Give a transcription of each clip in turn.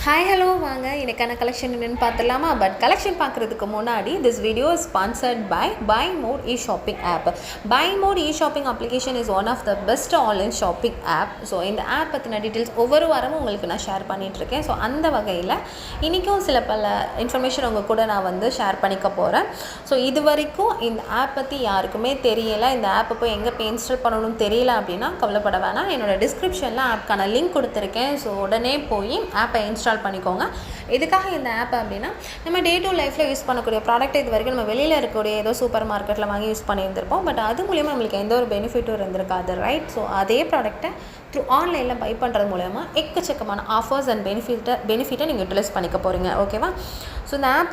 Hi hello வாங்க இன்றைக்கான collection என்னென்னு பார்த்துடலாமா. பட் கலெக்ஷன் பார்க்குறதுக்கு முன்னாடி this video is sponsored by BuyMote e-shopping app. BuyMote e-shopping application is one of the best online shopping app. So இந்த app பற்றின details ஒவ்வொரு வாரமும் உங்களுக்கு நான் ஷேர் பண்ணிகிட்ருக்கேன். ஸோ அந்த வகையில் இன்றைக்கும் சில பல இன்ஃபர்மேஷன் உங்கள் கூட நான் ஷேர் பண்ணிக்க போகிறேன். ஸோ இது வரைக்கும் இந்த ஆப் பற்றி யாருக்குமே தெரியலை, இந்த ஆப்பை போய் எங்கே போய் இன்ஸ்டால் பண்ணணும்னு தெரியல அப்படின்னா கவலைப்பட வேணாம். என்னோடய டிஸ்கிரிப்ஷனில் ஆப்க்கான லிங்க் கொடுத்துருக்கேன். ஸோ உடனே போய் ஆப்பை இன்ஸ்டால் பண்ணிக்கோங்க. எதுக்காக இந்த ஆப் அப்படின்னா, நம்ம டே டு லைஃப்பில் யூஸ் பண்ணக்கூடிய ப்ராடக்ட் இது வரைக்கும் நம்ம வெளியில் இருக்கக்கூடிய ஏதோ சூப்பர் மார்க்கெட்டில் வாங்கி யூஸ் பண்ணியிருந்திருப்போம். பட் அது மூலிமா நம்மளுக்கு எந்த ஒரு பெனிஃபிட்டும் இருந்திருக்காது, ரைட்? ஸோ அதே ப்ராடக்ட்டை த்ரூ ஆன்லைனில் பை பண்ணுறது மூலமா எக்கச்சக்கமான ஆஃபர்ஸ் அண்ட் பெனிஃபிட்டை நீங்கள் யூட்டிலைஸ் பண்ணிக்க போகிறீங்க, ஓகேவா? ஸோ இந்த app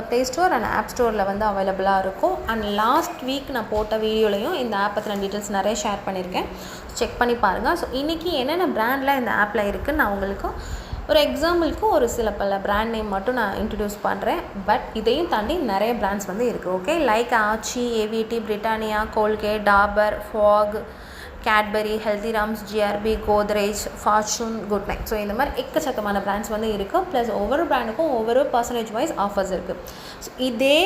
play store and app ஸ்டோரில் அவைலபிளாக இருக்கும். அண்ட் லாஸ்ட் வீக் நான் போட்ட வீடியோலையும் இந்த ஆப் பற்றின டீட்டெயில்ஸ் நிறைய ஷேர் பண்ணியிருக்கேன். செக் பண்ணி பாருங்கள். ஸோ இன்றைக்கி என்னென்ன பிராண்டில் இந்த ஆப்பில் இருக்குதுன்னு நான் உங்களுக்கு ஒரு எக்ஸாம்பிளுக்கு ஒரு சில பல பிராண்ட் நேம் மட்டும் நான் இன்ட்ரடியூஸ் பண்ணுறேன். பட் இதையும் தாண்டி நிறைய பிராண்ட்ஸ் இருக்குது, okay? Like Aachi, AVT, Britannia, Colgate, Dabur, Fogg, Cadbury, Haldiram's, GRB, Godrej, Fortune, good night. So இந்த மாதிரி எக்கச்சக்கமான பிராண்ட்ஸ் இருக்குது. ப்ளஸ் ஒவ்வொரு பிராண்டுக்கும் ஒவ்வொரு பர்சன்டேஜ் வைஸ் ஆஃபர்ஸ் இருக்குது. ஸோ இதே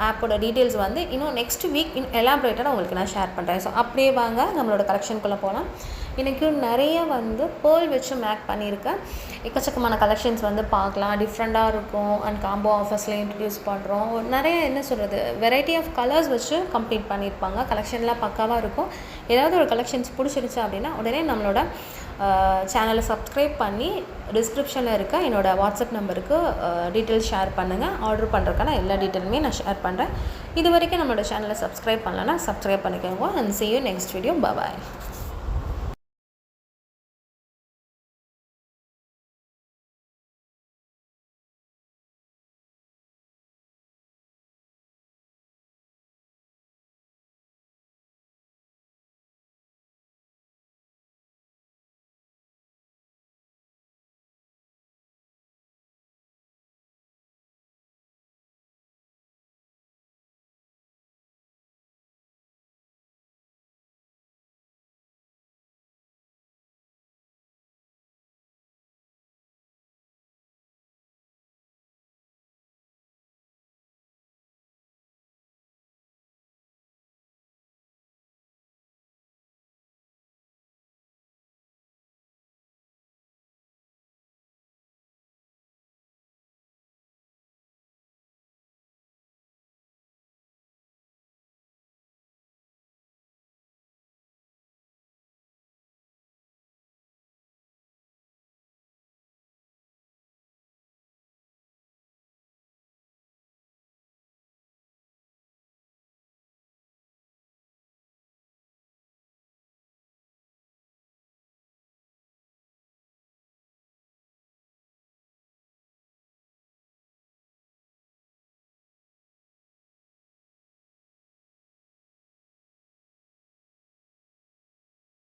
ஆப்போட டீட்டெயில்ஸ் இன்னும் நெக்ஸ்ட் வீக் எலாபரேட்டாக உங்களுக்கு நான் ஷேர் பண்ணுறேன். ஸோ அப்படியே வாங்க நம்மளோட கலெக்ஷனுக்குள்ளே போகலாம். எனக்கு நிறைய பேர்ல் வச்சு மேக் பண்ணியிருக்கேன். எக்கச்சக்கமான கலெக்ஷன்ஸ் பார்க்கலாம், டிஃப்ரெண்ட்டாக இருக்கும். அண்ட் காம்போ ஆஃபர்ஸ்லேயும் இன்ட்ரடியூஸ் பண்ணுறோம். நிறைய என்ன சொல்கிறது, வெரைட்டி ஆஃப் கலர்ஸ் வச்சு கம்ப்ளீட் பண்ணியிருப்பாங்க. கலெக்ஷன்லாம் பக்காவாக இருக்கும். ஏதாவது ஒரு கலெக்ஷன்ஸ் பிடிச்சிருச்சு அப்படின்னா உடனே நம்மளோட சேனலை சப்ஸ்கிரைப் பண்ணி டிஸ்கிரிப்ஷனில் இருக்க என்னோடய வாட்ஸ்அப் நம்பருக்கு டீட்டெயில்ஸ் ஷேர் பண்ணுங்கள். ஆர்டர் பண்ணுறதுக்கான எல்லா டீட்டெயிலுமே நான் ஷேர் பண்ணுறேன். இது வரைக்கும் நம்மளோட சேனலை சப்ஸ்கிரைப் பண்ணலன்னா சப்ஸ்கிரைப் பண்ணிக்கோங்க. And see you next video. Bye bye.